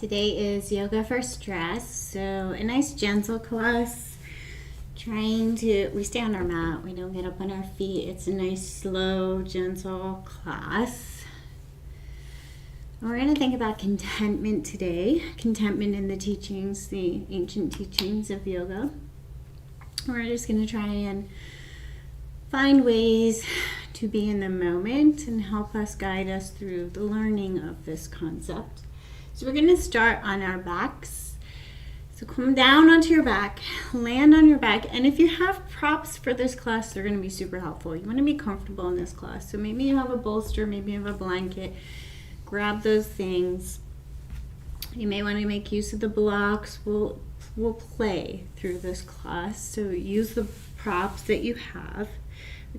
Today is yoga for stress, so a nice gentle class. We stay on our mat, we don't get up on our feet. It's a nice, slow, gentle class. We're going to think about contentment today. Contentment in the teachings, the ancient teachings of yoga. We're just going to try and find ways to be in the moment and help us guide us through the learning of this concept. So we're going to start on our backs. So come down onto your back, land on your back, and if you have props for this class, they're going to be super helpful. You want to be comfortable in this class. So maybe you have a bolster, maybe you have a blanket. Grab those things. You may want to make use of the blocks. We'll play through this class, so use the props that you have.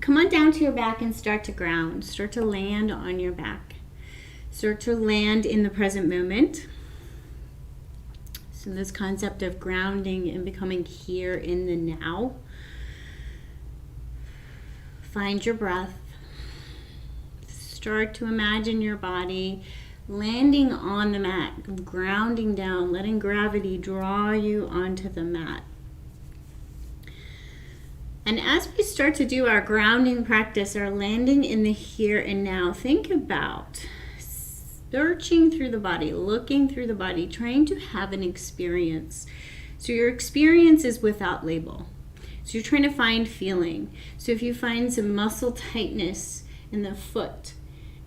Come on down to your back and start to ground. Start to land on your back. Start to land in the present moment. So this concept of grounding and becoming here in the now. Find your breath. Start to imagine your body landing on the mat, grounding down, letting gravity draw you onto the mat. And as we start to do our grounding practice, our landing in the here and now, think about searching through the body, looking through the body, trying to have an experience. So your experience is without label. So you're trying to find feeling. So if you find some muscle tightness in the foot,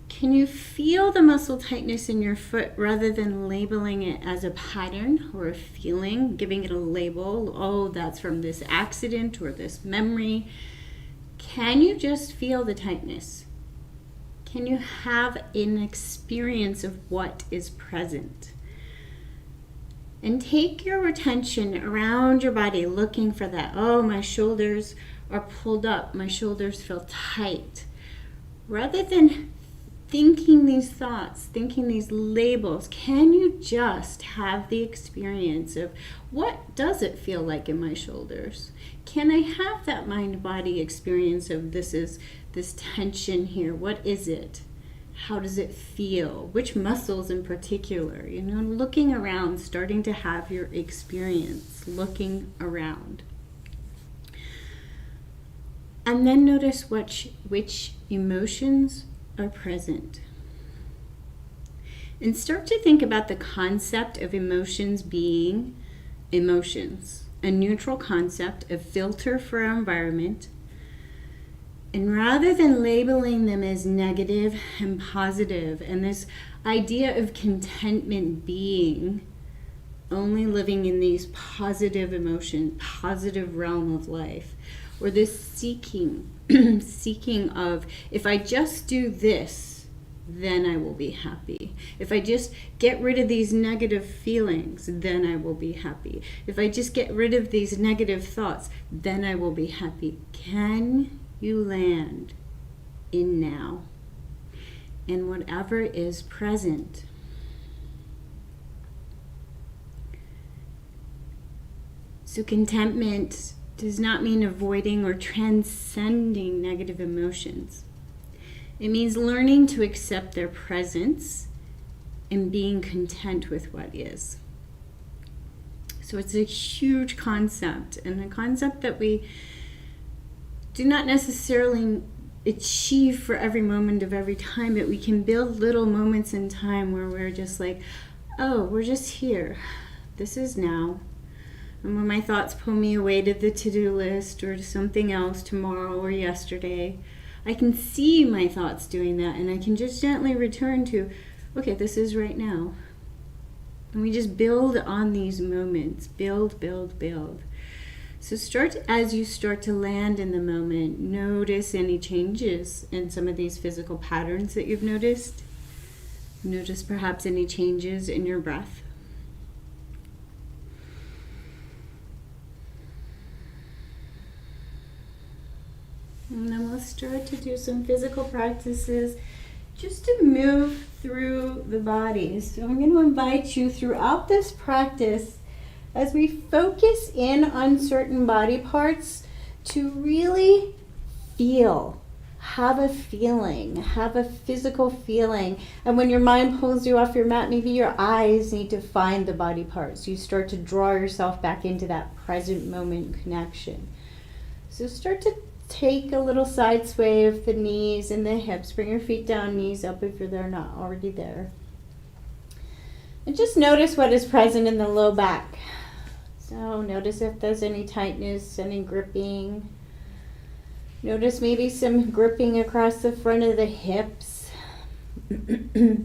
can you feel the muscle tightness in your foot rather than labeling it as a pattern or a feeling, giving it a label? Oh, that's from this accident or this memory. Can you just feel the tightness? Can you have an experience of what is present? And take your attention around your body, looking for that. Oh, my shoulders are pulled up. My shoulders feel tight. Rather than thinking these thoughts, thinking these labels, can you just have the experience of what does it feel like in my shoulders? Can I have that mind-body experience of this tension here? What is it? How does it feel? Which muscles in particular? Looking around, starting to have your experience, looking around. And then notice which emotions are present. And start to think about the concept of emotions being emotions, a neutral concept, a filter for our environment. And rather than labeling them as negative and positive, and this idea of contentment being only living in these positive emotions, positive realm of life, or this seeking of, if I just do this, then I will be happy. If I just get rid of these negative feelings, then I will be happy. If I just get rid of these negative thoughts, then I will be happy. Can you land in now and whatever is present? So contentment does not mean avoiding or transcending negative emotions. It means learning to accept their presence and being content with what is. So it's a huge concept, and a concept that we do not necessarily achieve for every moment of every time, but we can build little moments in time where we're just like, oh, we're just here. This is now. And when my thoughts pull me away to the to-do list or to something else tomorrow or yesterday, I can see my thoughts doing that, and I can just gently return to, okay, this is right now. And we just build on these moments, build. So as you start to land in the moment, notice any changes in some of these physical patterns that you've noticed. Notice perhaps any changes in your breath. And then we'll start to do some physical practices just to move through the body. So I'm going to invite you throughout this practice, as we focus in on certain body parts, to really feel have a feeling, have a physical feeling. And when your mind pulls you off your mat, maybe your eyes need to find the body parts. You start to draw yourself back into that present moment connection. So start to take a little side sway of the knees and the hips. Bring your feet down, knees up if they're not already there. And just notice what is present in the low back. So notice if there's any tightness, any gripping. Notice maybe some gripping across the front of the hips. We're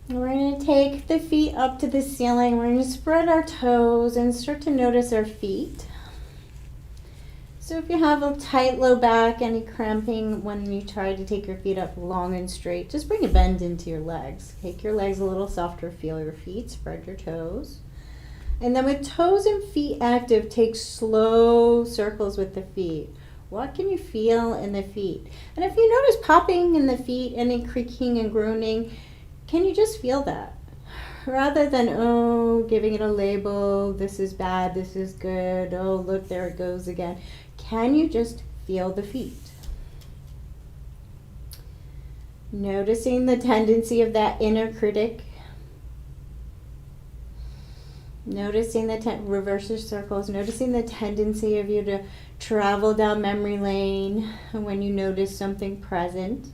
going to take the feet up to the ceiling. We're going to spread our toes and start to notice our feet. So if you have a tight low back, any cramping when you try to take your feet up long and straight, just bring a bend into your legs. Take your legs a little softer, feel your feet, spread your toes. And then with toes and feet active, take slow circles with the feet. What can you feel in the feet? And if you notice popping in the feet, any creaking and groaning, can you just feel that? Rather than, giving it a label, this is bad, this is good, oh, look, there it goes again. Can you just feel the feet? Noticing the tendency of that inner critic. Noticing the reverse your circles, noticing the tendency of you to travel down memory lane when you notice something present.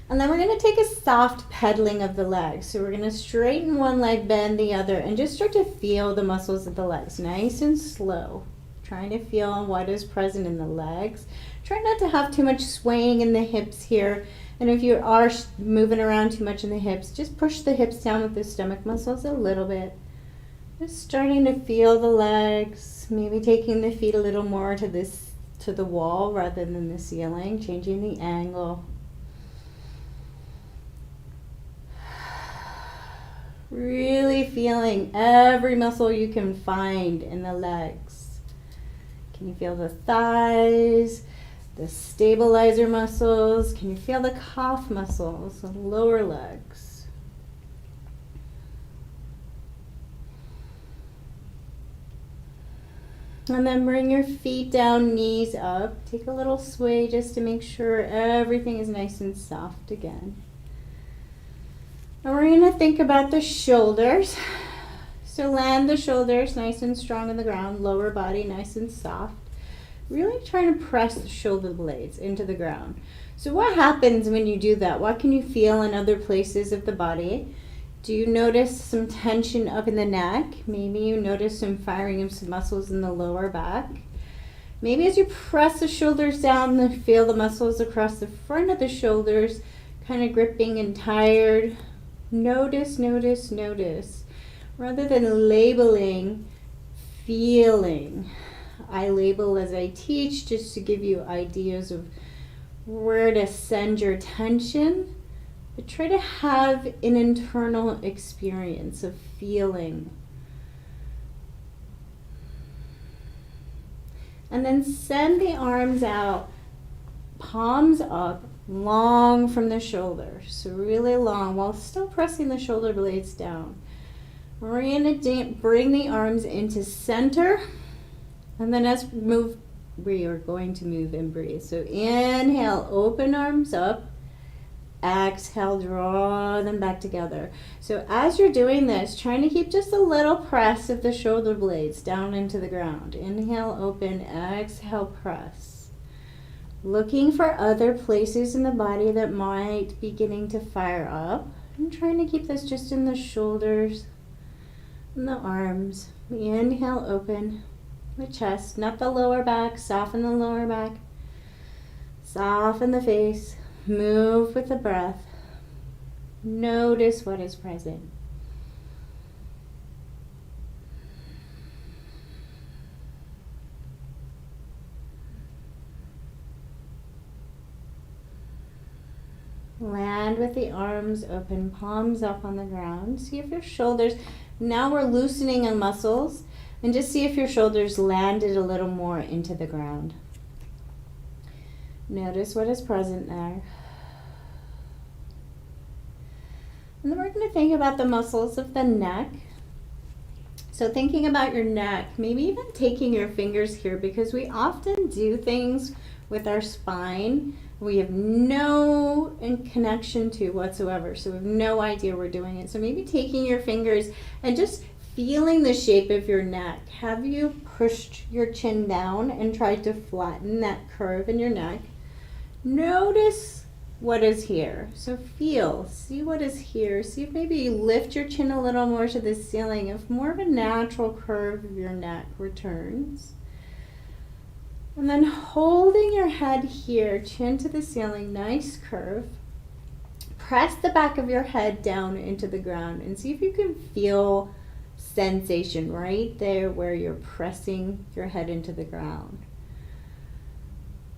And then we're going to take a soft pedaling of the legs. So we're going to straighten one leg, bend the other, and just start to feel the muscles of the legs, nice and slow. Trying to feel what is present in the legs. Try not to have too much swaying in the hips here. And if you are moving around too much in the hips, just push the hips down with the stomach muscles a little bit. Just starting to feel the legs, maybe taking the feet a little more to the wall rather than the ceiling, changing the angle. Really feeling every muscle you can find in the legs. Can you feel the thighs? The stabilizer muscles. Can you feel the calf muscles, the lower legs? And then bring your feet down, knees up. Take a little sway just to make sure everything is nice and soft again. And we're going to think about the shoulders. So land the shoulders nice and strong on the ground, lower body nice and soft. Really trying to press the shoulder blades into the ground. So what happens when you do that? What can you feel in other places of the body? Do you notice some tension up in the neck? Maybe you notice some firing of some muscles in the lower back. Maybe as you press the shoulders down, feel the muscles across the front of the shoulders, kind of gripping and tired. Notice, notice, notice. Rather than labeling, feeling. I label as I teach just to give you ideas of where to send your attention, but try to have an internal experience of feeling. And then send the arms out, palms up, long from the shoulders, so really long while still pressing the shoulder blades down. We're going to bring the arms into center. And then as we are going to move and breathe. So inhale, open arms up. Exhale, draw them back together. So as you're doing this, trying to keep just a little press of the shoulder blades down into the ground. Inhale, open, exhale, press. Looking for other places in the body that might be beginning to fire up. I'm trying to keep this just in the shoulders and the arms. Inhale, open. The chest, not the lower back. Soften the lower back. Soften the face. Move with the breath. Notice what is present. Land with the arms open, palms up on the ground. See if your shoulders, now we're loosening the muscles. And just see if your shoulders landed a little more into the ground. Notice what is present there. And then we're going to think about the muscles of the neck. So thinking about your neck, maybe even taking your fingers here, because we often do things with our spine we have no connection to whatsoever. So we have no idea we're doing it. So maybe taking your fingers and just feeling the shape of your neck. Have you pushed your chin down and tried to flatten that curve in your neck? Notice what is here. So feel, see what is here. See if maybe you lift your chin a little more to the ceiling, if more of a natural curve of your neck returns. And then holding your head here, chin to the ceiling, nice curve. Press the back of your head down into the ground and see if you can feel sensation right there where you're pressing your head into the ground.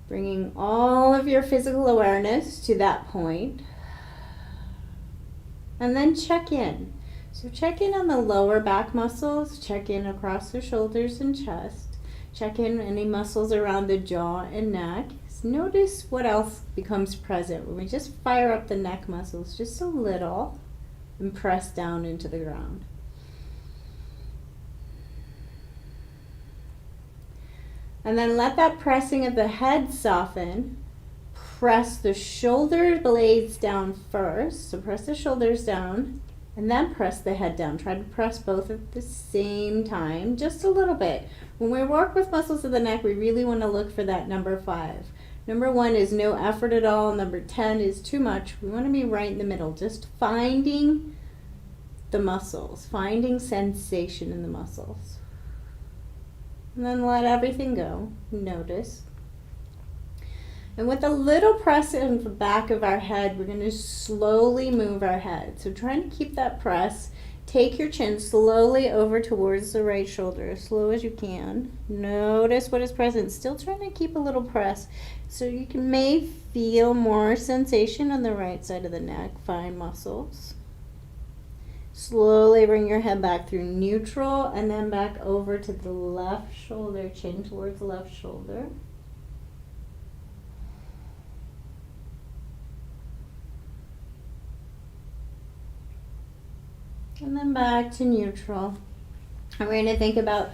Bringing all of your physical awareness to that point. And then check in. So check in on the lower back muscles, check in across the shoulders and chest. Check in any muscles around the jaw and neck. Notice what else becomes present when we just fire up the neck muscles just a little and press down into the ground. And then let that pressing of the head soften. Press the shoulder blades down first. So press the shoulders down and then press the head down. Try to press both at the same time, just a little bit. When we work with muscles of the neck, we really want to look for that number 5. Number 1 is no effort at all. Number 10 is too much. We want to be right in the middle, just finding the muscles, finding sensation in the muscles. And then let everything go. Notice. And with a little press in the back of our head, we're going to slowly move our head. So trying to keep that press. Take your chin slowly over towards the right shoulder, as slow as you can. Notice what is present. Still trying to keep a little press. So you may feel more sensation on the right side of the neck, fine muscles. Slowly bring your head back through neutral and then back over to the left shoulder, chin towards the left shoulder. And then back to neutral. And we're going to think about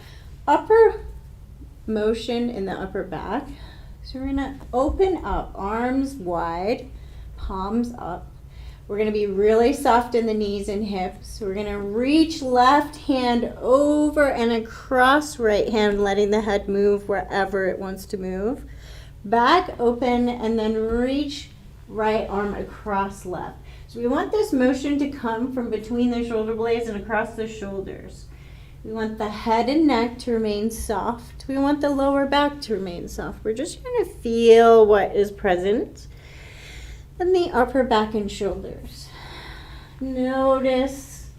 upper motion in the upper back. So we're going to open up, arms wide, palms up. We're going to be really soft in the knees and hips. We're going to reach left hand over and across right hand, letting the head move wherever it wants to move. Back open and then reach right arm across left. So we want this motion to come from between the shoulder blades and across the shoulders. We want the head and neck to remain soft. We want the lower back to remain soft. We're just trying to feel what is present in the upper back and shoulders. Notice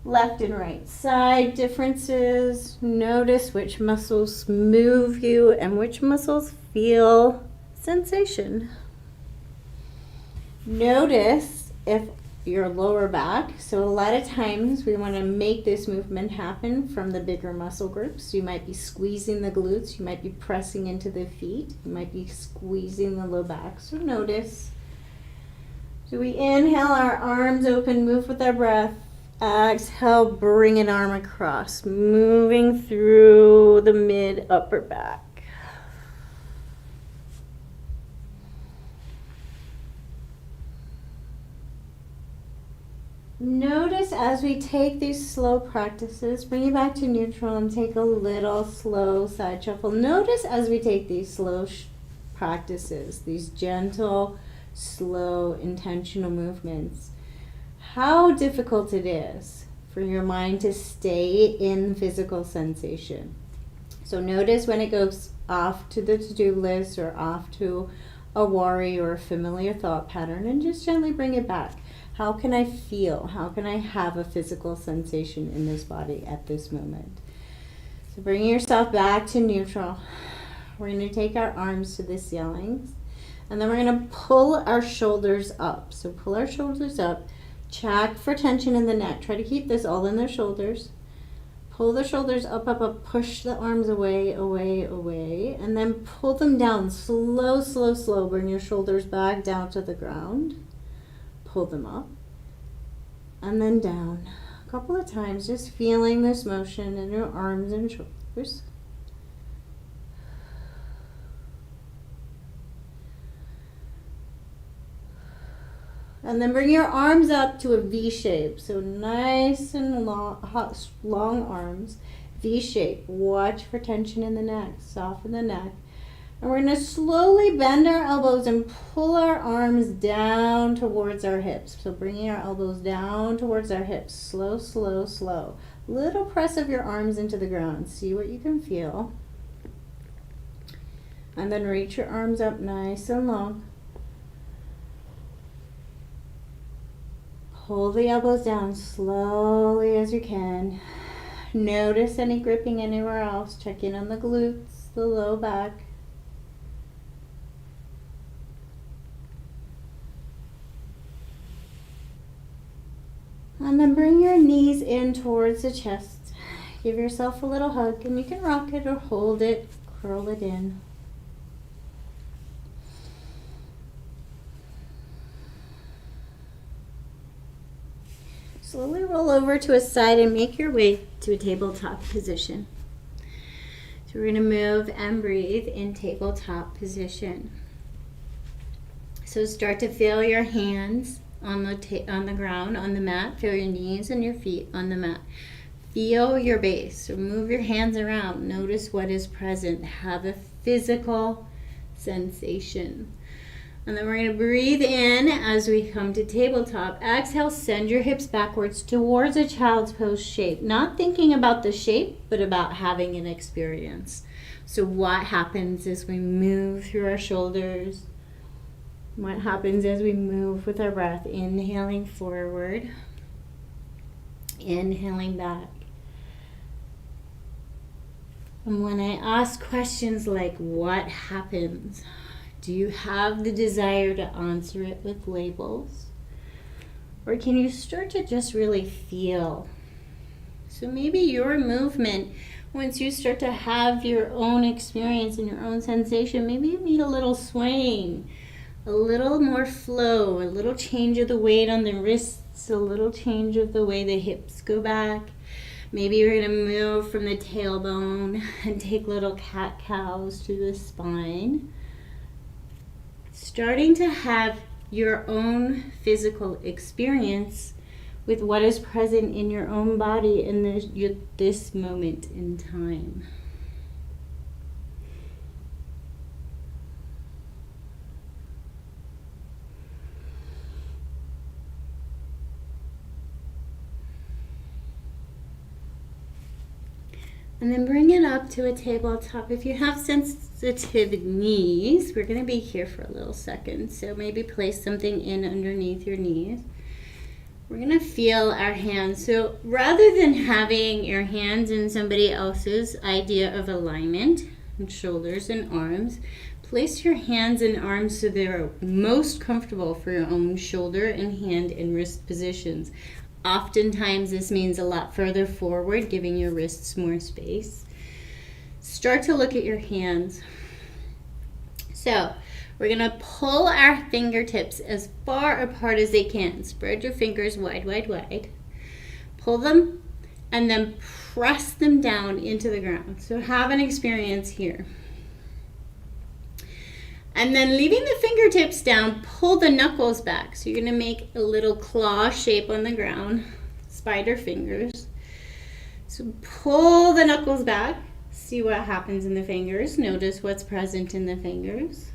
left and right side differences. Notice which muscles move you and which muscles feel sensation. Notice if your lower back, so a lot of times we want to make this movement happen from the bigger muscle groups. You might be squeezing the glutes, you might be pressing into the feet, you might be squeezing the low back. So notice. So we inhale, our arms open, move with our breath. Exhale, bring an arm across, moving through the mid upper back. Notice as we take these slow practices, bring it back to neutral and take a little slow side shuffle. Notice as we take these slow practices, these gentle, slow, intentional movements, how difficult it is for your mind to stay in physical sensation. So notice when it goes off to the to-do list or off to a worry or a familiar thought pattern, and just gently bring it back. How can I feel? How can I have a physical sensation in this body at this moment? So bringing yourself back to neutral. We're going to take our arms to the ceilings. And then we're going to pull our shoulders up. So pull our shoulders up. Check for tension in the neck. Try to keep this all in the shoulders. Pull the shoulders up, up, up. Push the arms away, away, away. And then pull them down. Slow, slow, slow. Bring your shoulders back down to the ground. Pull them up. And then down. couple of times, just feeling this motion in your arms and shoulders. And then bring your arms up to a V shape. So nice and long arms. V shape. Watch for tension in the neck. Soften the neck. And we're going to slowly bend our elbows and pull our arms down towards our hips. So bringing our elbows down towards our hips. Slow, slow, slow. Little press of your arms into the ground. See what you can feel. And then reach your arms up nice and long. Hold the elbows down slowly as you can. Notice any gripping anywhere else. Check in on the glutes, the low back. And then bring your knees in towards the chest. Give yourself a little hug, and you can rock it or hold it, curl it in. Slowly roll over to a side and make your way to a tabletop position. So we're going to move and breathe in tabletop position. So start to feel your hands on the ground, on the mat. Feel your knees and your feet on the mat. Feel your base. So move your hands around. Notice what is present. Have a physical sensation. And then we're going to breathe in as we come to tabletop. Exhale, send your hips backwards towards a child's pose shape. Not thinking about the shape, but about having an experience. So what happens as we move through our shoulders? What happens as we move with our breath? Inhaling forward, inhaling back. And when I ask questions like, what happens? Do you have the desire to answer it with labels? Or can you start to just really feel? So maybe your movement, once you start to have your own experience and your own sensation, maybe you need a little swaying, a little more flow, a little change of the weight on the wrists, a little change of the way the hips go back. Maybe you're going to move from the tailbone and take little cat-cows to the spine. Starting to have your own physical experience with what is present in your own body in this moment in time. And then bring it up to a tabletop. If you have sensitive knees, we're going to be here for a little second. So maybe place something in underneath your knees. We're going to feel our hands. So rather than having your hands in somebody else's idea of alignment, and shoulders and arms, place your hands and arms so they're most comfortable for your own shoulder and hand and wrist positions. Oftentimes this means a lot further forward, giving your wrists more space. Start to look at your hands. So we're going to pull our fingertips as far apart as they can. Spread your fingers wide, wide, wide. Pull them and then press them down into the ground. So have an experience here. And then leaving the fingertips down, pull the knuckles back. So you're going to make a little claw shape on the ground, spider fingers. So pull the knuckles back, see what happens in the fingers. Notice what's present in the fingers.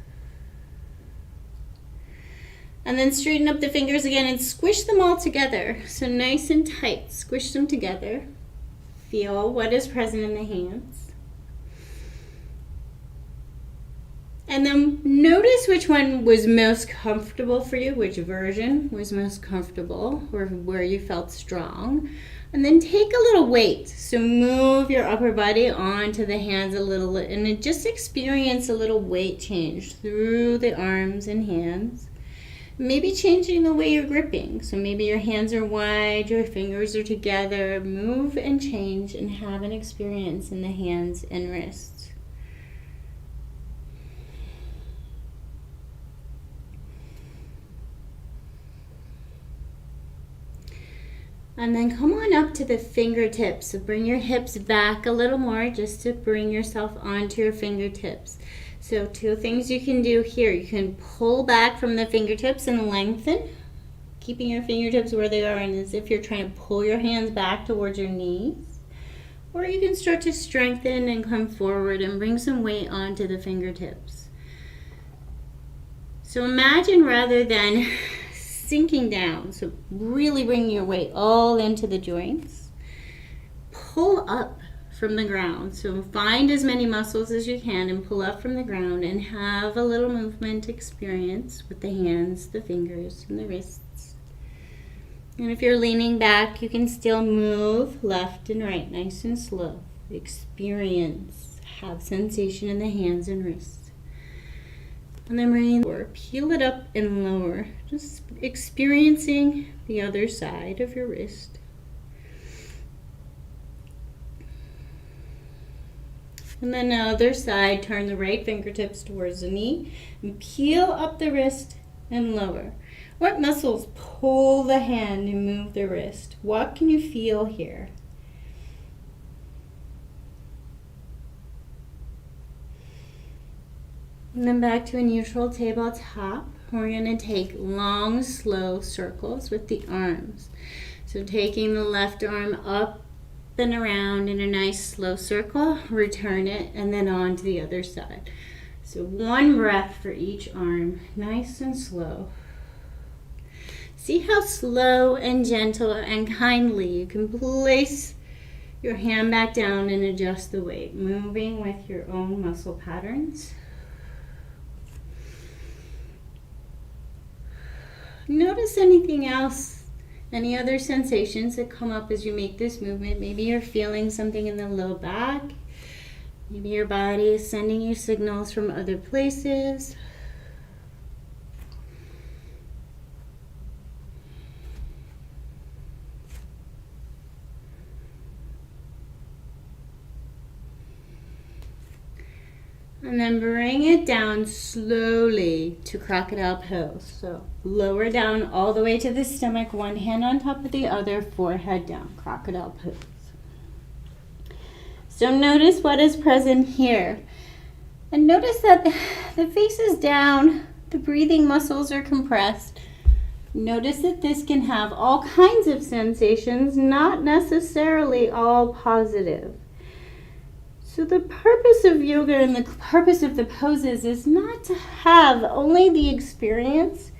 And then straighten up the fingers again and squish them all together. So nice and tight, squish them together. Feel what is present in the hands. And then notice which one was most comfortable for you, which version was most comfortable, or where you felt strong. And then take a little weight. So move your upper body onto the hands a little, and just experience a little weight change through the arms and hands. Maybe changing the way you're gripping. So maybe your hands are wide, your fingers are together. Move and change and have an experience in the hands and wrists. And then come on up to the fingertips. So bring your hips back a little more just to bring yourself onto your fingertips. So 2 things you can do here. You can pull back from the fingertips and lengthen, keeping your fingertips where they are, and as if you're trying to pull your hands back towards your knees. Or you can start to strengthen and come forward and bring some weight onto the fingertips. So imagine rather than sinking down, so really bring your weight all into the joints, pull up from the ground. So find as many muscles as you can and pull up from the ground and have a little movement experience with the hands, the fingers, and the wrists. And if you're leaning back, you can still move left and right, nice and slow. Experience, have sensation in the hands and wrists. And then bring it, peel it up and lower, just experiencing the other side of your wrist. And then the other side, turn the right fingertips towards the knee and peel up the wrist and lower. What muscles pull the hand and move the wrist? What can you feel here? And then back to a neutral tabletop. We're going to take long, slow circles with the arms. So taking the left arm up and around in a nice slow circle, return it, and then on to the other side. So 1 breath for each arm, nice and slow. See how slow and gentle and kindly you can place your hand back down and adjust the weight, moving with your own muscle patterns. Notice anything else, any other sensations that come up as you make this movement. Maybe you're feeling something in the low back. Maybe your body is sending you signals from other places. And then bring it down slowly to crocodile pose. So lower down all the way to the stomach, one hand on top of the other, forehead down, crocodile pose. So notice what is present here. And notice that the face is down, the breathing muscles are compressed. Notice that this can have all kinds of sensations, not necessarily all positive. So the purpose of yoga and the purpose of the poses is not to have only the experience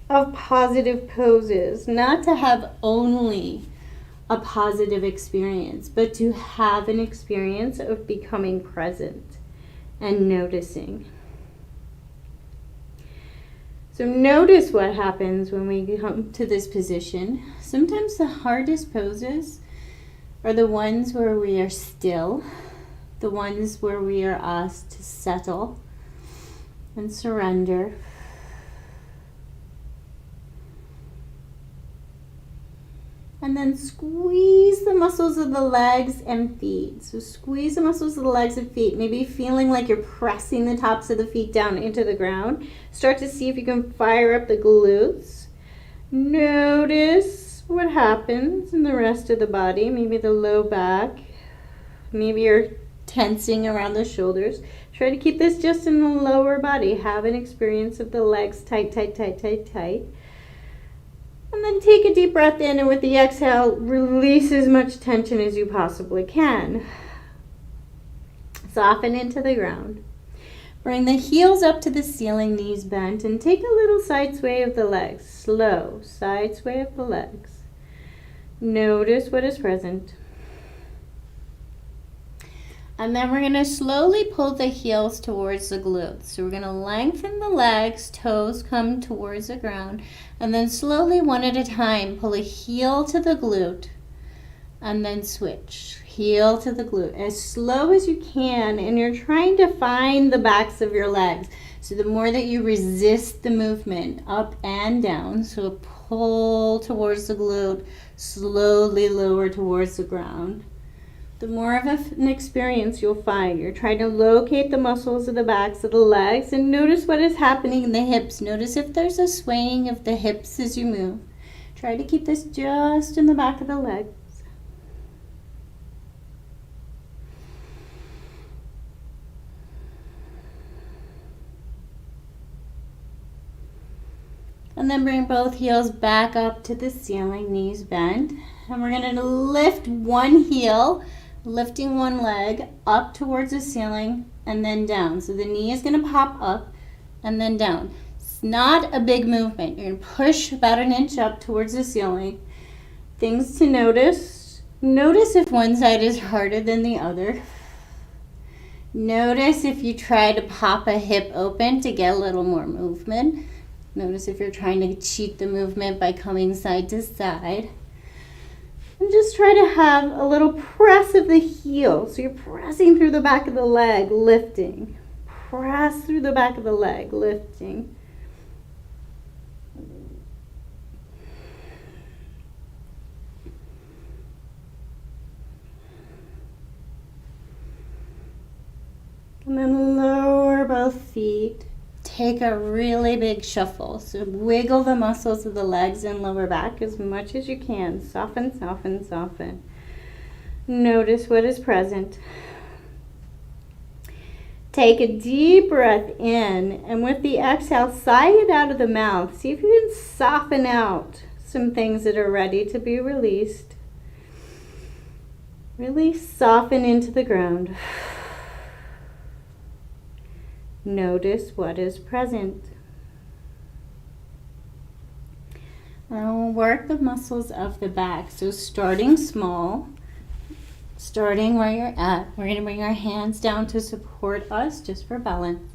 of positive poses, not to have only a positive experience, but to have an experience of becoming present and noticing. So notice what happens when we come to this position. Sometimes the hardest poses are the ones where we are still, the ones where we are asked to settle and surrender. And then squeeze the muscles of the legs and feet. So squeeze the muscles of the legs and feet, maybe feeling like you're pressing the tops of the feet down into the ground. Start to see if you can fire up the glutes. Notice what happens in the rest of the body, maybe the low back. Maybe you're tensing around the shoulders. Try to keep this just in the lower body. Have an experience of the legs tight, tight, tight, tight, tight. And then take a deep breath in, and with the exhale, release as much tension as you possibly can. Soften into the ground. Bring the heels up to the ceiling, knees bent, and take a little side sway of the legs. Slow side sway of the legs. Notice what is present. And then we're going to slowly pull the heels towards the glutes. So we're going to lengthen the legs, toes come towards the ground, and then slowly, one at a time, pull a heel to the glute, and then switch. Heel to the glute, as slow as you can, and you're trying to find the backs of your legs. So the more that you resist the movement, up and down, so pull towards the glute, slowly lower towards the ground, the more of an experience you'll find. You're trying to locate the muscles of the backs of the legs and notice what is happening in the hips. Notice if there's a swaying of the hips as you move. Try to keep this just in the back of the legs. And then bring both heels back up to the ceiling, knees bent. And we're going to lift one heel, lifting one leg up towards the ceiling and then down. So the knee is going to pop up and then down. It's not a big movement. You're going to push about an inch up towards the ceiling. Things to notice. Notice if one side is harder than the other. Notice if you try to pop a hip open to get a little more movement. Notice if you're trying to cheat the movement by coming side to side. And just try to have a little press of the heel. So you're pressing through the back of the leg, lifting. Press through the back of the leg, lifting. And then lower both feet. Take a really big shuffle. So wiggle the muscles of the legs and lower back as much as you can. Soften, soften, soften. Notice what is present. Take a deep breath in, and with the exhale, sigh it out of the mouth. See if you can soften out some things that are ready to be released. Really soften into the ground. Notice what is present. Now we'll work the muscles of the back. So starting small, starting where you're at, we're going to bring our hands down to support us just for balance.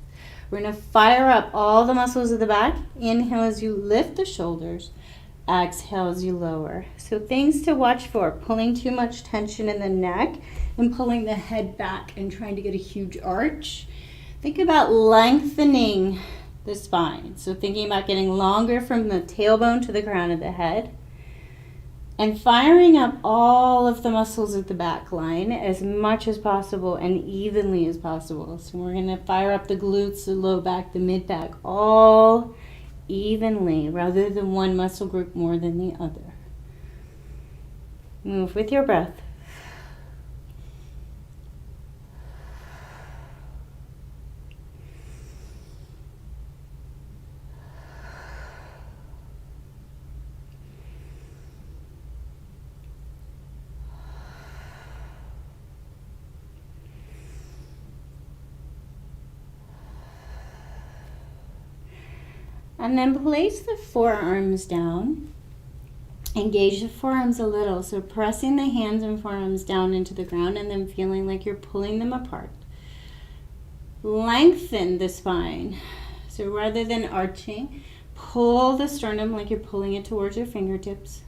We're going to fire up all the muscles of the back. Inhale as you lift the shoulders. Exhale as you lower. So things to watch for: pulling too much tension in the neck and pulling the head back and trying to get a huge arch. Think about lengthening the spine. So thinking about getting longer from the tailbone to the crown of the head. And firing up all of the muscles of the back line as much as possible and evenly as possible. So we're going to fire up the glutes, the low back, the mid back, all evenly rather than one muscle group more than the other. Move with your breath. And then place the forearms down. Engage the forearms a little. So pressing the hands and forearms down into the ground and then feeling like you're pulling them apart. Lengthen the spine. So rather than arching, pull the sternum like you're pulling it towards your fingertips.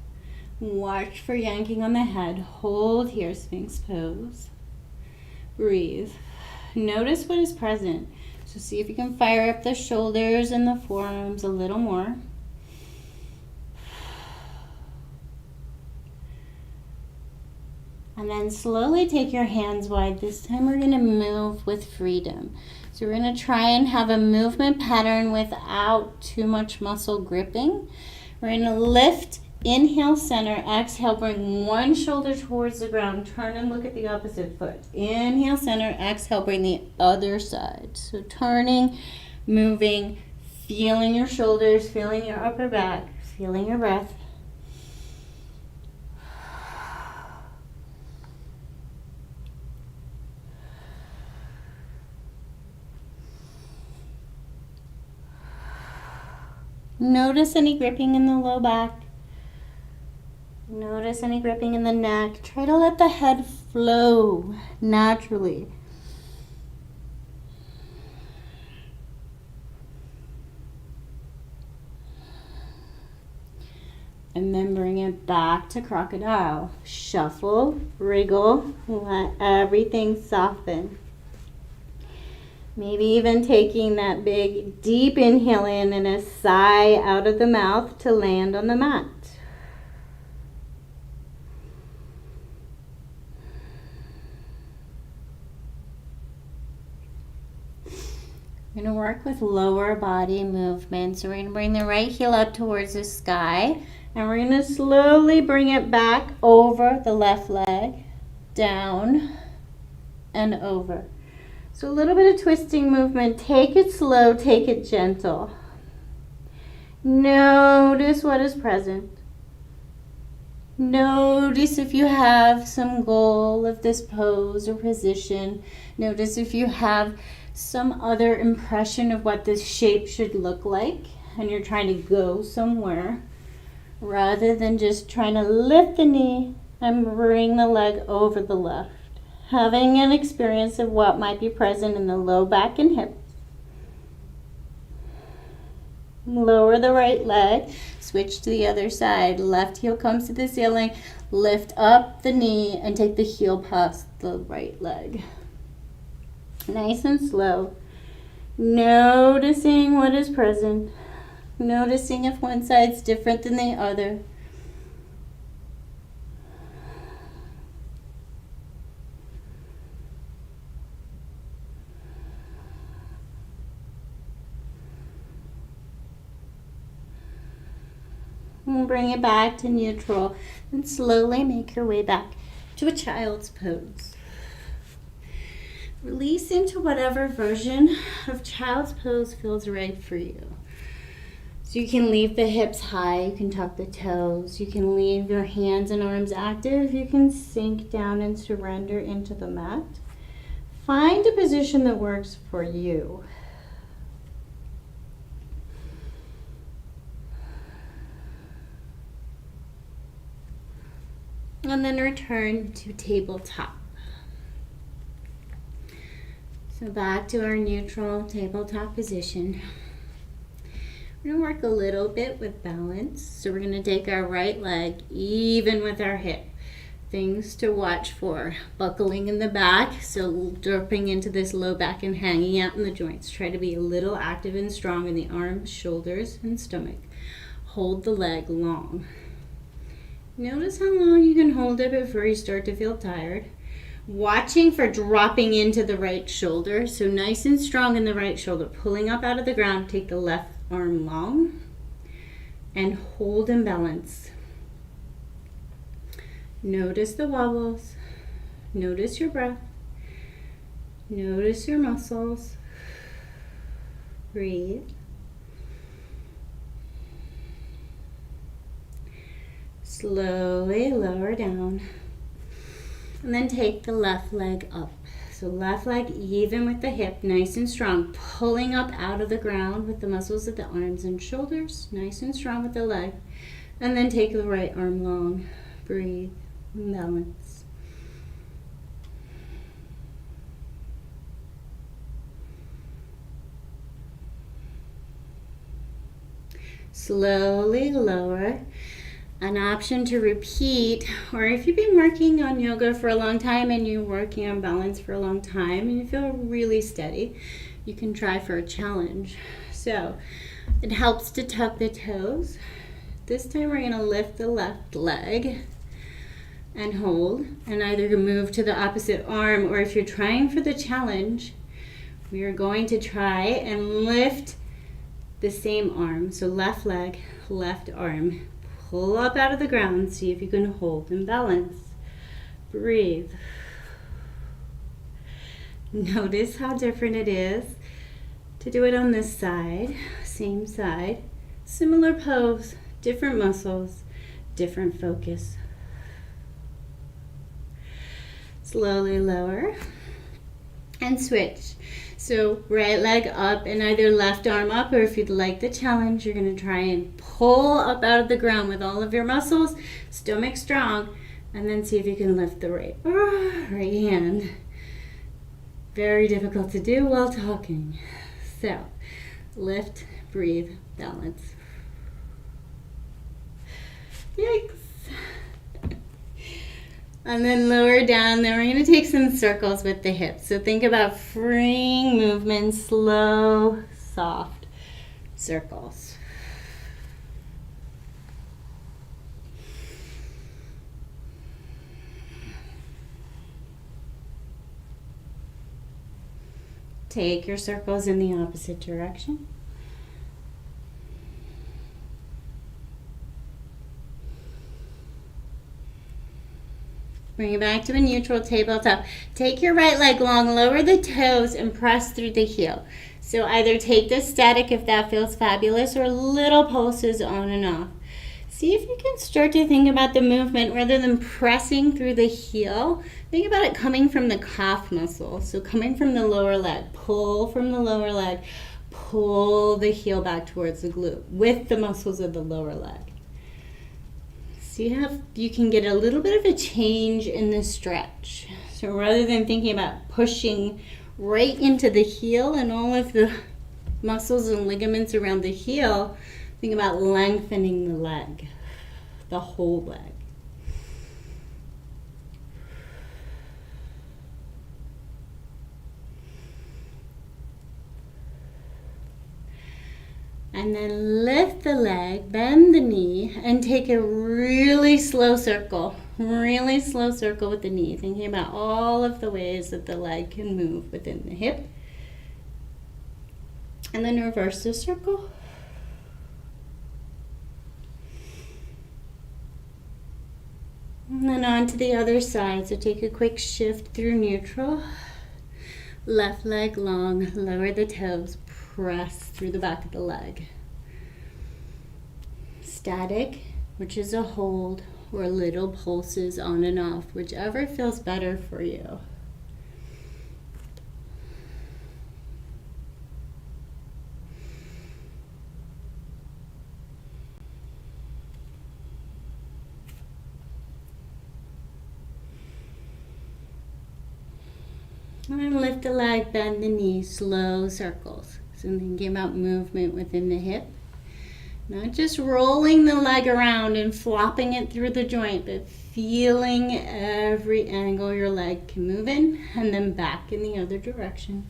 Watch for yanking on the head. Hold here, Sphinx pose. Breathe. Notice what is present. So see if you can fire up the shoulders and the forearms a little more. And then slowly take your hands wide. This time we're going to move with freedom. So we're going to try and have a movement pattern without too much muscle gripping. We're going to lift, inhale, center, exhale, bring one shoulder towards the ground. Turn and look at the opposite foot. Inhale, center, exhale, bring the other side. So turning, moving, feeling your shoulders, feeling your upper back, feeling your breath. Notice any gripping in the low back. Notice any gripping in the neck. Try to let the head flow naturally. And then bring it back to crocodile. Shuffle, wriggle, let everything soften. Maybe even taking that big deep inhale in and a sigh out of the mouth to land on the mat. We're going to work with lower body movement. So we're going to bring the right heel up towards the sky And we're going to slowly bring it back over the left leg, down and over. So a little bit of twisting movement. Take it slow, take it gentle. Notice what is present. Notice if you have some goal of this pose or position. Notice if you have some other impression of what this shape should look like and you're trying to go somewhere rather than just trying to lift the knee and bring the leg over the left. Having an experience of what might be present in the low back and hips. Lower the right leg, switch to the other side. Left heel comes to the ceiling, lift up the knee and take the heel past the right leg. Nice and slow. Noticing what is present. Noticing if one side's different than the other. And bring it back to neutral and slowly make your way back to a child's pose. Release into whatever version of child's pose feels right for you. So you can leave the hips high, you can tuck the toes, you can leave your hands and arms active, you can sink down and surrender into the mat. Find a position that works for you. And then return to tabletop. So back to our neutral tabletop position. We're going to work a little bit with balance. So we're going to take our right leg even with our hip. Things to watch for. Buckling in the back, so dropping into this low back and hanging out in the joints. Try to be a little active and strong in the arms, shoulders, and stomach. Hold the leg long. Notice how long you can hold it before you start to feel tired. Watching for dropping into the right shoulder. So nice and strong in the right shoulder. Pulling up out of the ground, take the left arm long and hold and balance. Notice the wobbles. Notice your breath. Notice your muscles. Breathe. Slowly lower down. And then take the left leg up. So left leg even with the hip, nice and strong. Pulling up out of the ground with the muscles of the arms and shoulders. Nice and strong with the leg. And then take the right arm long. Breathe and balance. Slowly lower. An option to repeat, or if you've been working on yoga for a long time and you're working on balance for a long time and you feel really steady, you can try for a challenge. So it helps to tuck the toes. This time we're going to lift the left leg and hold, and either move to the opposite arm, or if you're trying for the challenge, we are going to try and lift the same arm. So left leg, left arm. Pull up out of the ground, see if you can hold and balance. Breathe. Notice how different it is to do it on this side, same side. Similar pose, different muscles, different focus. Slowly lower and switch. So right leg up and either left arm up, or if you'd like the challenge, you're going to try and pull up out of the ground with all of your muscles, stomach strong, and then see if you can lift the right hand. Very difficult to do while talking. So lift, breathe, balance. Yikes. And then lower down, then we're going to take some circles with the hips. So think about freeing movement, slow, soft circles. Take your circles in the opposite direction. Bring it back to a neutral tabletop. Take your right leg long, lower the toes, and press through the heel. So either take the static if that feels fabulous, or little pulses on and off. See if you can start to think about the movement rather than pressing through the heel. Think about it coming from the calf muscle. So coming from the lower leg, pull from the lower leg, pull the heel back towards the glute with the muscles of the lower leg. See how you can get a little bit of a change in the stretch. So rather than thinking about pushing right into the heel and all of the muscles and ligaments around the heel, think about lengthening the leg, the whole leg. And then lift the leg, bend the knee, and take a really slow circle with the knee, thinking about all of the ways that the leg can move within the hip. And then reverse the circle. And then on to the other side. So take a quick shift through neutral. Left leg long, lower the toes, press through the back of the leg. Static, which is a hold, or little pulses on and off, whichever feels better for you. And then lift the leg, bend the knee, slow circles. So thinking about movement within the hip. Not just rolling the leg around and flopping it through the joint, but feeling every angle your leg can move in, and then back in the other direction.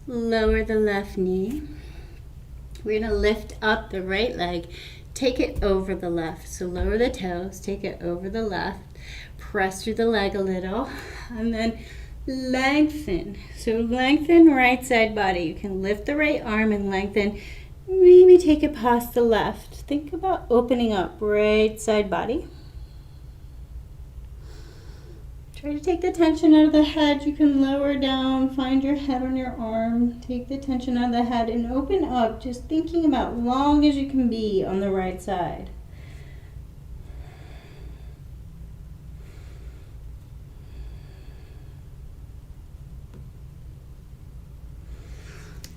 Lower the left knee. We're going to lift up the right leg, take it over the left. So lower the toes, take it over the left, press through the leg a little, and then lengthen. So lengthen right side body. You can lift the right arm and lengthen. Maybe take it past the left. Think about opening up right side body. Try to take the tension out of the head. You can lower down, find your head on your arm. Take the tension out of the head and open up, just thinking about long as you can be on the right side.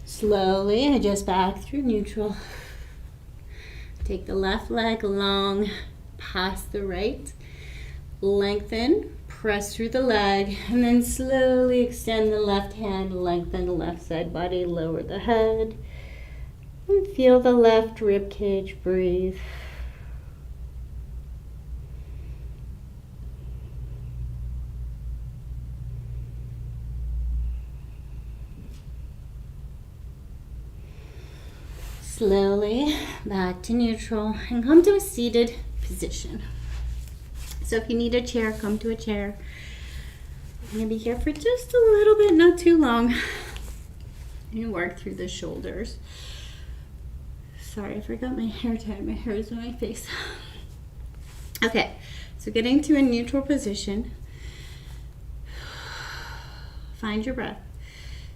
Slowly adjust back through neutral. Take the left leg long past the right. Lengthen, press through the leg, and then slowly extend the left hand, lengthen the left side body, lower the head, and feel the left rib cage breathe. Slowly back to neutral and come to a seated position. So if you need a chair, come to a chair. I'm going to be here for just a little bit, not too long. You work through the shoulders. Sorry, I forgot my hair tie. My hair is on my face. Okay, so getting to a neutral position. Find your breath.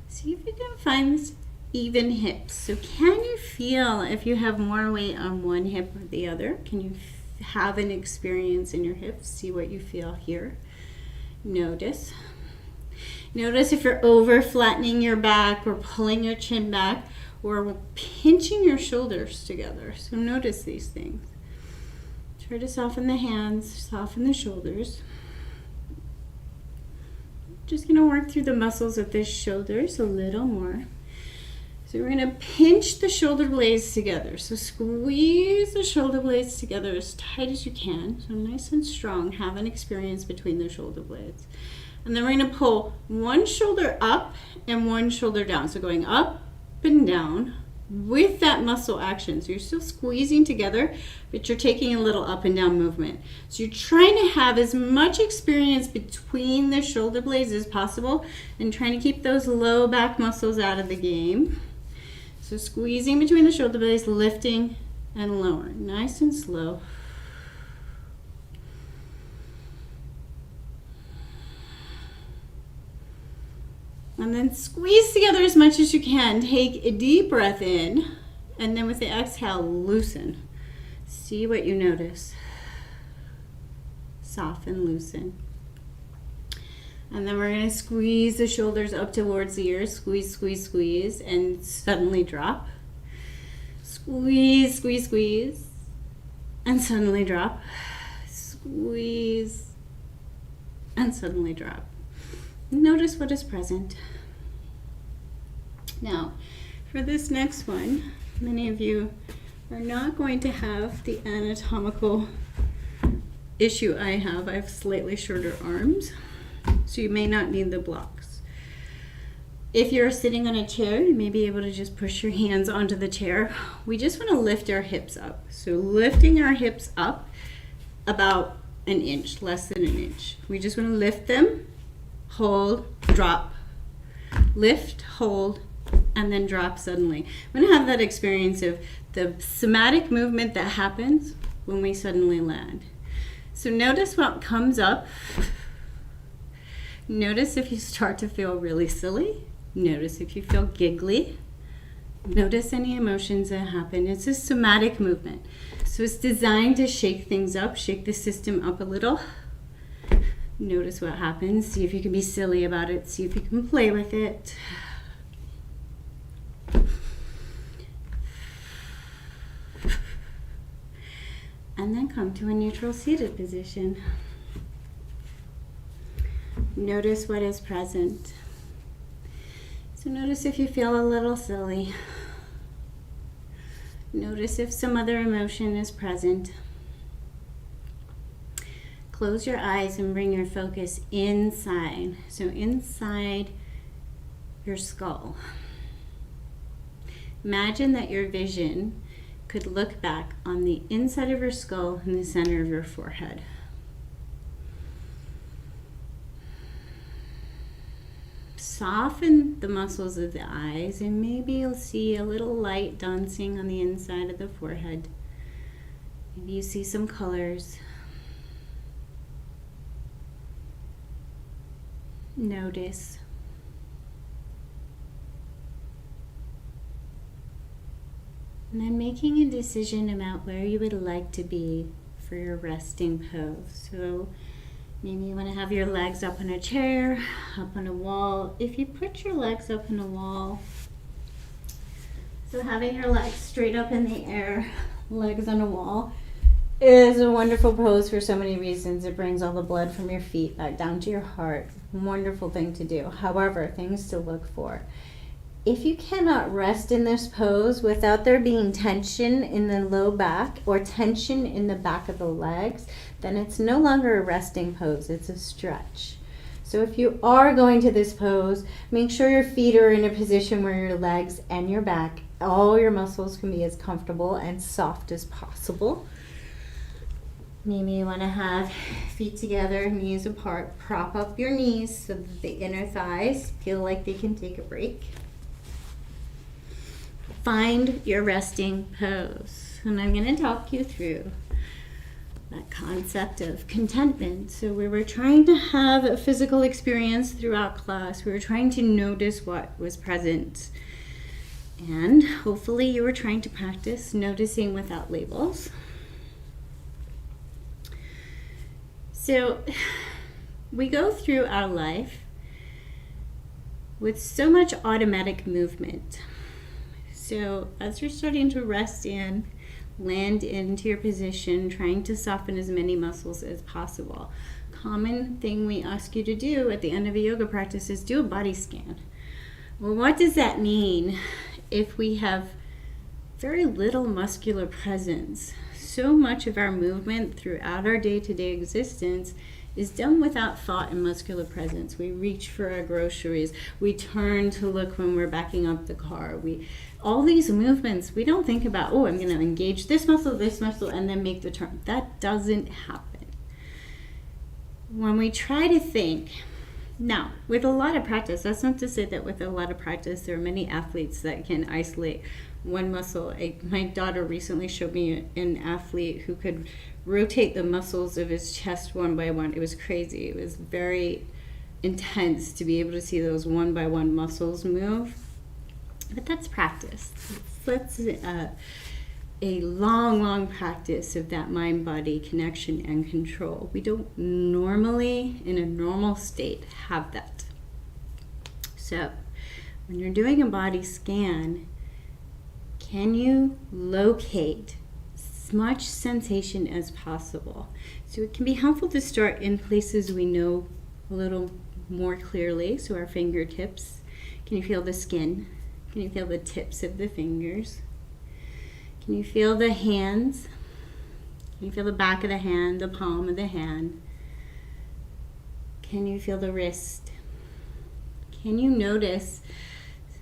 See if you can find this even hips. So can you feel if you have more weight on one hip or the other? Can you have an experience in your hips? See what you feel here. Notice. Notice if you're over flattening your back or pulling your chin back or pinching your shoulders together. So notice these things. Try to soften the hands, soften the shoulders. Just going to work through the muscles of the shoulders a little more. So we're going to pinch the shoulder blades together. So squeeze the shoulder blades together as tight as you can. So nice and strong. Have an experience between the shoulder blades. And then we're going to pull one shoulder up and one shoulder down. So going up and down with that muscle action. So you're still squeezing together, but you're taking a little up and down movement. So you're trying to have as much experience between the shoulder blades as possible and trying to keep those low back muscles out of the game. So squeezing between the shoulder blades, lifting and lowering, nice and slow. And then squeeze together as much as you can. Take a deep breath in, and then with the exhale, loosen. See what you notice. Soften, loosen. And then we're going to squeeze the shoulders up towards the ears. Squeeze, squeeze, squeeze, and suddenly drop. Squeeze, squeeze, squeeze, and suddenly drop. Squeeze, and suddenly drop. Notice what is present. Now, for this next one, many of you are not going to have the anatomical issue I have. I have slightly shorter arms, so you may not need the blocks. If you're sitting on a chair, you may be able to just push your hands onto the chair. We just want to lift our hips up. So lifting our hips up about an inch, less than an inch. We just want to lift them, hold, drop, lift, hold, and then drop suddenly. I'm going to have that experience of the somatic movement that happens when we suddenly land. So notice what comes up. Notice if you start to feel really silly. Notice if you feel giggly. Notice any emotions that happen. It's a somatic movement. So it's designed to shake things up, shake the system up a little. Notice what happens. See if you can be silly about it. See if you can play with it. And then come to a neutral seated position. Notice what is present. So notice if you feel a little silly. Notice if some other emotion is present. Close your eyes and bring your focus inside. So inside your skull. Imagine that your vision could look back on the inside of your skull and the center of your forehead. Soften the muscles of the eyes, and maybe you'll see a little light dancing on the inside of the forehead. Maybe you see some colors. Notice. And then making a decision about where you would like to be for your resting pose. So maybe you want to have your legs up on a chair, up on a wall. If you put your legs up on a wall, so having your legs straight up in the air, legs on a wall, is a wonderful pose for so many reasons. It brings all the blood from your feet back down to your heart. Wonderful thing to do. However, things to look for. If you cannot rest in this pose without there being tension in the low back or tension in the back of the legs, then it's no longer a resting pose, it's a stretch. So if you are going to this pose, make sure your feet are in a position where your legs and your back, all your muscles can be as comfortable and soft as possible. Maybe you want to have feet together, knees apart. Prop up your knees so that the inner thighs feel like they can take a break. Find your resting pose. And I'm going to talk you through that concept of contentment. So we were trying to have a physical experience throughout class. We were trying to notice what was present. And hopefully you were trying to practice noticing without labels. So we go through our life with so much automatic movement. So as you're starting to rest in, land into your position, trying to soften as many muscles as possible. Common thing we ask you to do at the end of a yoga practice is do a body scan. Well, what does that mean if we have very little muscular presence? So much of our movement throughout our day-to-day existence is done without thought and muscular presence. We reach for our groceries. We turn to look when we're backing up the car. All these movements, we don't think about, oh, I'm going to engage this muscle, and then make the turn. That doesn't happen. When we try to think Now, with a lot of practice, that's not to say that with a lot of practice, there are many athletes that can isolate one muscle. My daughter recently showed me an athlete who could rotate the muscles of his chest one by one. It was crazy. It was very intense to be able to see those one by one muscles move. But that's practice. That's a long practice of that mind-body connection and control. We don't normally, in a normal state, have that. So, when you're doing a body scan, can you locate as much sensation as possible? So it can be helpful to start in places we know a little more clearly, so our fingertips. Can you feel the skin? Can you feel the tips of the fingers? Can you feel the hands? Can you feel the back of the hand, the palm of the hand? Can you feel the wrist? Can you notice?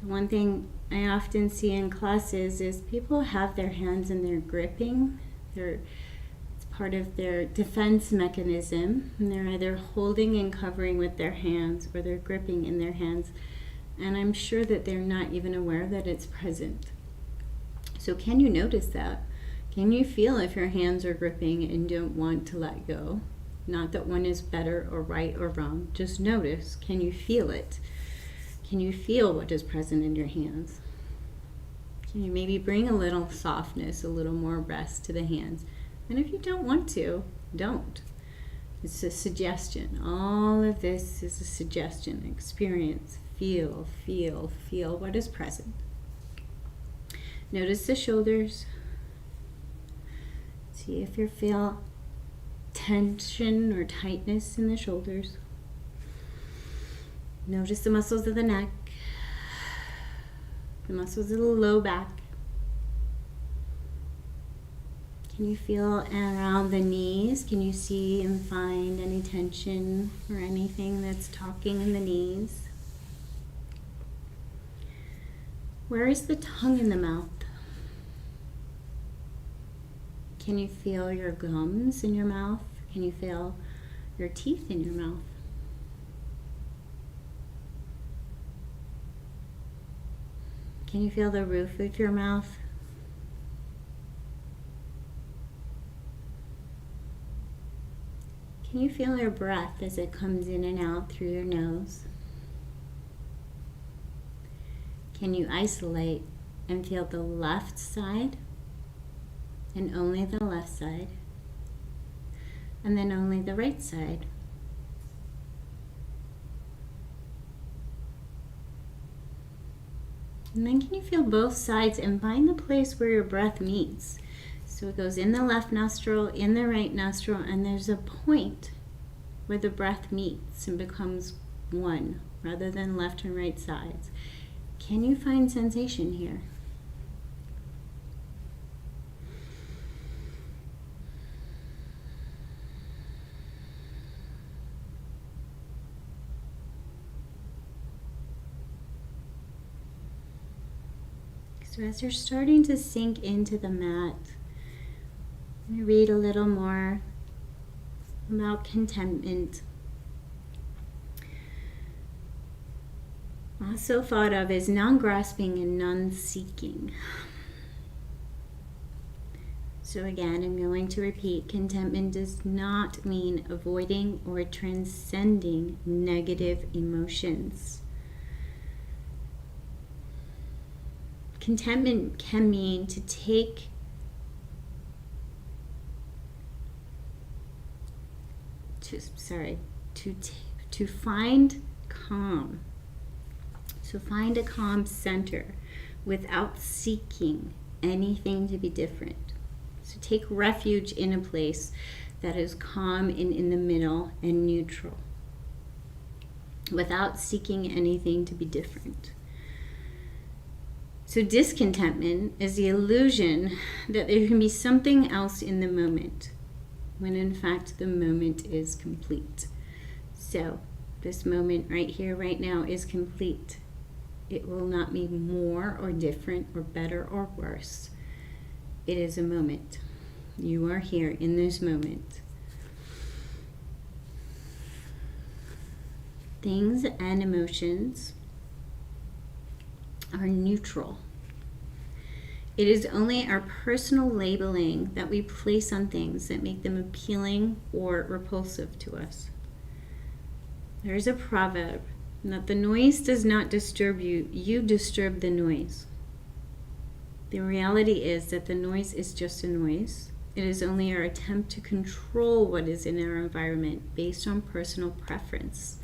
One thing I often see in classes is people have their hands and they're gripping. It's part of their defense mechanism, and they're either holding and covering with their hands or they're gripping in their hands. And I'm sure that they're not even aware that it's present. So can you notice that? Can you feel if your hands are gripping and don't want to let go? Not that one is better or right or wrong. Just notice. Can you feel it? Can you feel what is present in your hands? Can you maybe bring a little softness, a little more rest to the hands? And if you don't want to, don't. It's a suggestion. All of this is a suggestion. Experience. Feel what is present. Notice the shoulders. See if you feel tension or tightness in the shoulders. Notice the muscles of the neck, the muscles of the low back. Can you feel around the knees? Can you see and find any tension or anything that's talking in the knees? Where is the tongue in the mouth? Can you feel your gums in your mouth? Can you feel your teeth in your mouth? Can you feel the roof of your mouth? Can you feel your breath as it comes in and out through your nose? Can you isolate and feel the left side and only the left side, and then only the right side? And then can you feel both sides and find the place where your breath meets? So it goes in the left nostril, in the right nostril, and there's a point where the breath meets and becomes one rather than left and right sides. Can you find sensation here? So as you're starting to sink into the mat, I'm going to read a little more about contentment. Also thought of as non-grasping and non-seeking. So again, I'm going to repeat, contentment does not mean avoiding or transcending negative emotions. Contentment can mean to take to find calm. So find a calm center without seeking anything to be different. So take refuge in a place that is calm and in the middle and neutral, without seeking anything to be different. So discontentment is the illusion that there can be something else in the moment, when in fact the moment is complete. So this moment right here, right now is complete. It will not be more or different or better or worse. It is a moment. You are here in this moment. things and emotions are neutral. It is only our personal labeling that we place on things that make them appealing or repulsive to us. There is a proverb that the noise does not disturb you, you disturb the noise. The reality is that the noise is just a noise. It is only our attempt to control what is in our environment based on personal preference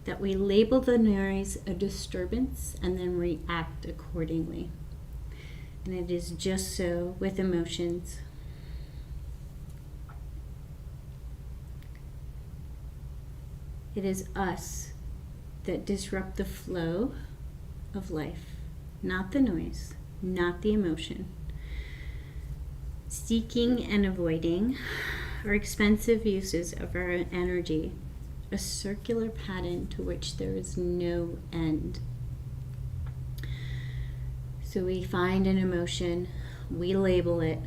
that we label the noise a disturbance and then react accordingly. And it is just so with emotions. It is us that disrupt the flow of life, not the noise, not the emotion. Seeking and avoiding are expensive uses of our energy, a circular pattern to which there is no end. So we find an emotion, we label it,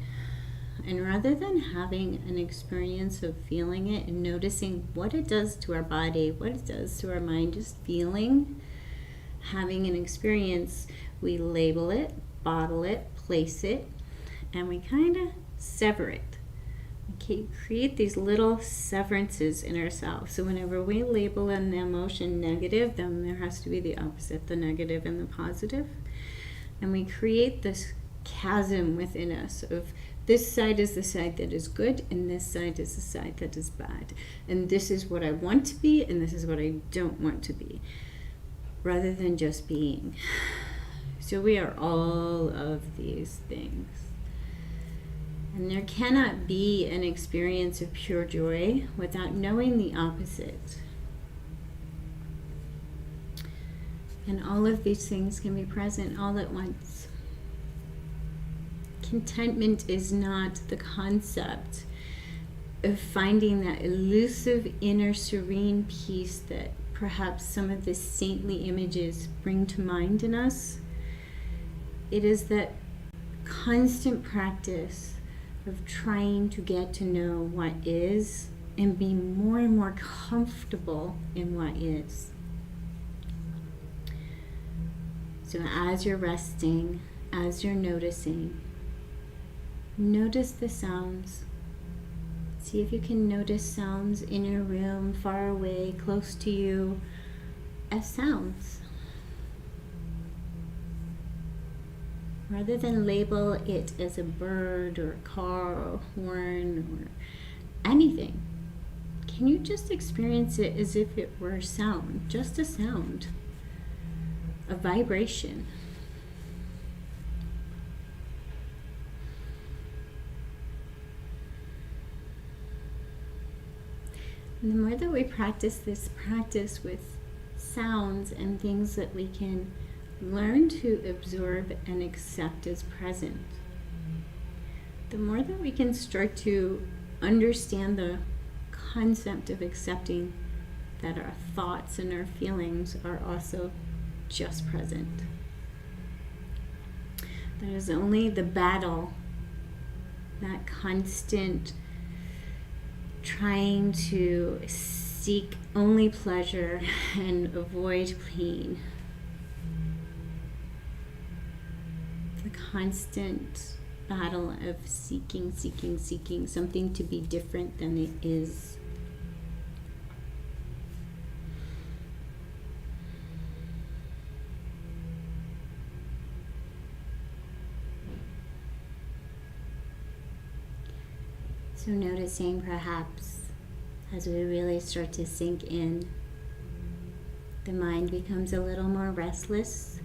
and rather than having an experience of feeling it and noticing what it does to our body, what it does to our mind, just feeling, having an experience, we label it, bottle it, place it, and we kind of sever it. We create these little severances in ourselves. So whenever we label an emotion negative, then there has to be the opposite, the negative and the positive. And we create this chasm within us of this side is the side that is good and this side is the side that is bad. And this is what I want to be and this is what I don't want to be, rather than just being. So we are all of these things. And there cannot be an experience of pure joy without knowing the opposite. And all of these things can be present all at once. Contentment is not the concept of finding that elusive inner serene peace that perhaps some of the saintly images bring to mind in us. It is that constant practice of trying to get to know what is and be more and more comfortable in what is. So as you're resting, as you're noticing, notice the sounds. See if you can notice sounds in your room, far away, close to you, as sounds. Rather than label it as a bird or a car or a horn or anything, can you just experience it as if it were a sound, just a sound, a vibration? And the more that we practice this practice with sounds and things that we can learn to absorb and accept as present, the more that we can start to understand the concept of accepting that our thoughts and our feelings are also just present. There is only the battle, that constant trying to seek only pleasure and avoid pain. The constant battle of seeking something to be different than it is. So noticing perhaps as we really start to sink in, the mind becomes a little more restless.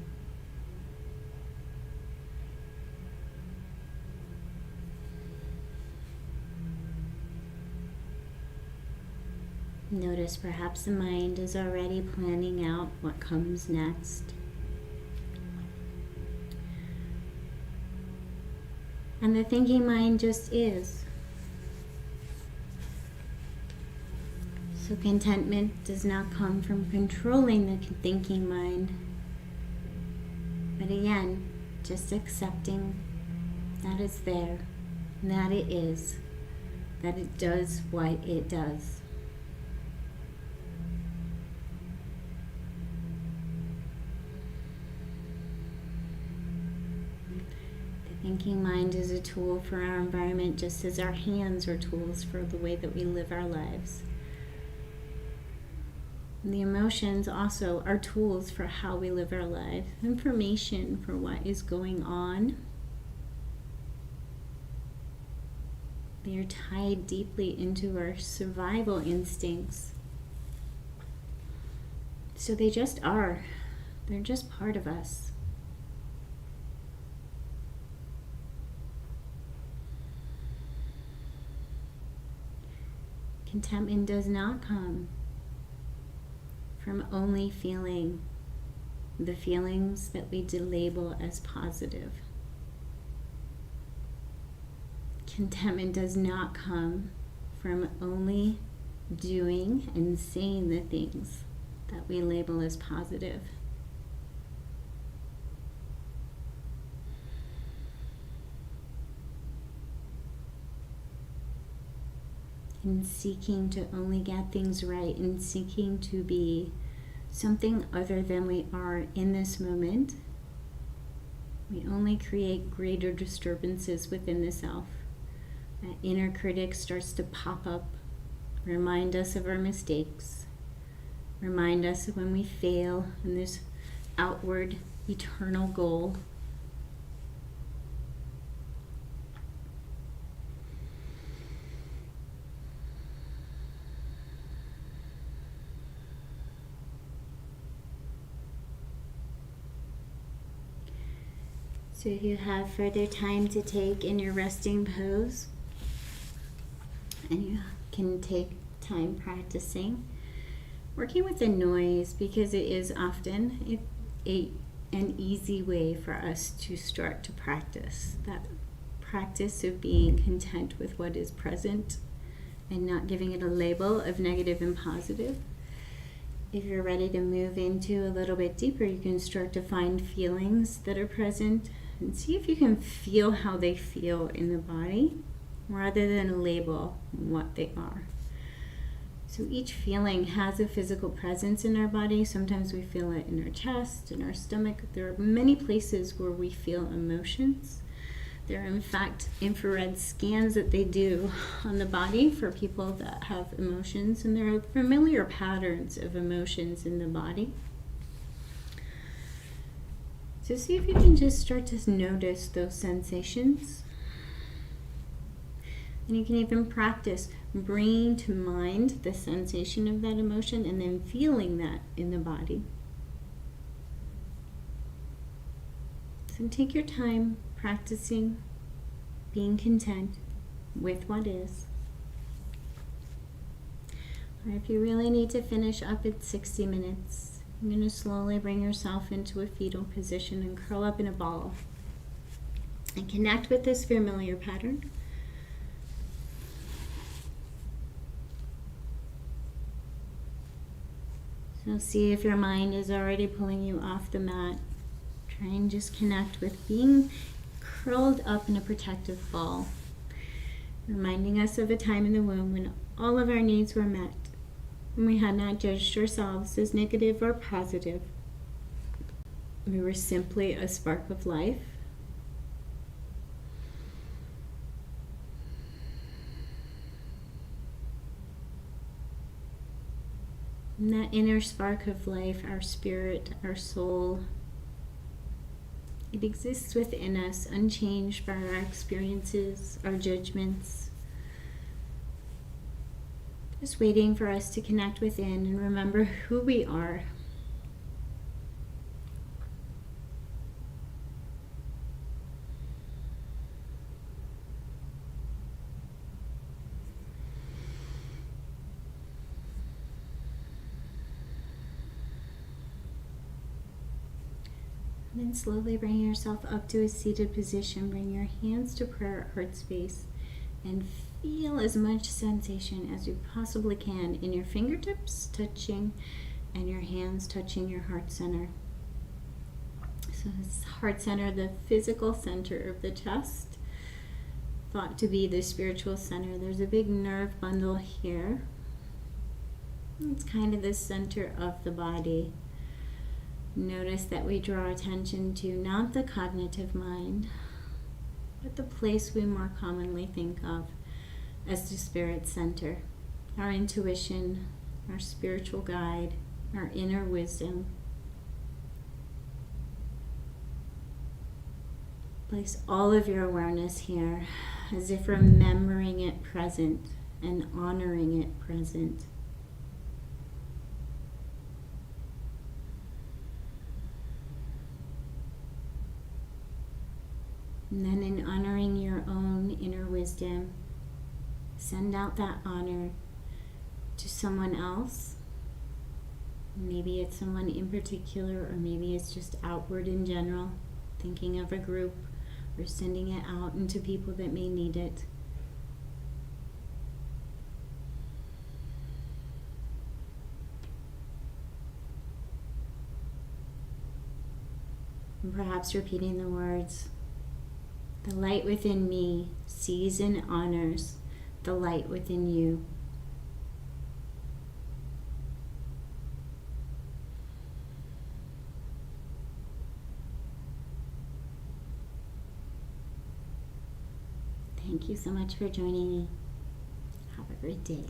Notice perhaps the mind is already planning out what comes next. And the thinking mind just is. So contentment does not come from controlling the thinking mind, but again, just accepting that it's there, that it is, that it does what it does. Thinking mind is a tool for our environment, just as our hands are tools for the way that we live our lives. And the emotions also are tools for how we live our life, information for what is going on. They are tied deeply into our survival instincts. So they just are. They're just part of us. Contentment does not come from only feeling the feelings that we label as positive. Contentment does not come from only doing and saying the things that we label as positive. In seeking to only get things right, in seeking to be something other than we are in this moment, we only create greater disturbances within the self. That inner critic starts to pop up, remind us of our mistakes, remind us of when we fail in this outward eternal goal. So if you have further time to take in your resting pose, and you can take time practicing, working with the noise, because it is often an easy way for us to start to practice. That practice of being content with what is present and not giving it a label of negative and positive. If you're ready to move into a little bit deeper, you can start to find feelings that are present and see if you can feel how they feel in the body rather than label what they are. So each feeling has a physical presence in our body. Sometimes we feel it in our chest, in our stomach. There are many places where we feel emotions. There are in fact infrared scans that they do on the body for people that have emotions, and there are familiar patterns of emotions in the body. So see if you can just start to notice those sensations. And you can even practice bringing to mind the sensation of that emotion and then feeling that in the body. So take your time practicing being content with what is. Or if you really need to finish up at 60 minutes, you're going to slowly bring yourself into a fetal position and curl up in a ball. And connect with this familiar pattern. So see if your mind is already pulling you off the mat. Try and just connect with being curled up in a protective ball, reminding us of a time in the womb when all of our needs were met, and we had not judged ourselves as negative or positive. We were simply a spark of life. And that inner spark of life, our spirit, our soul, it exists within us, unchanged by our experiences, our judgments. Just waiting for us to connect within and remember who we are. And then slowly bring yourself up to a seated position. Bring your hands to prayer heart space and feel as much sensation as you possibly can in your fingertips touching and your hands touching your heart center. So this heart center, the physical center of the chest, thought to be the spiritual center. There's a big nerve bundle here. It's kind of the center of the body. Notice that we draw attention to not the cognitive mind, but the place we more commonly think of as the spirit center, our intuition, our spiritual guide, our inner wisdom. Place all of your awareness here as if remembering it present and honoring it present. And then in honoring your own inner wisdom, send out that honor to someone else. Maybe it's someone in particular, or maybe it's just outward in general, thinking of a group, or sending it out into people that may need it. And perhaps repeating the words, "The light within me sees and honors the light within you." Thank you so much for joining me. Have a great day.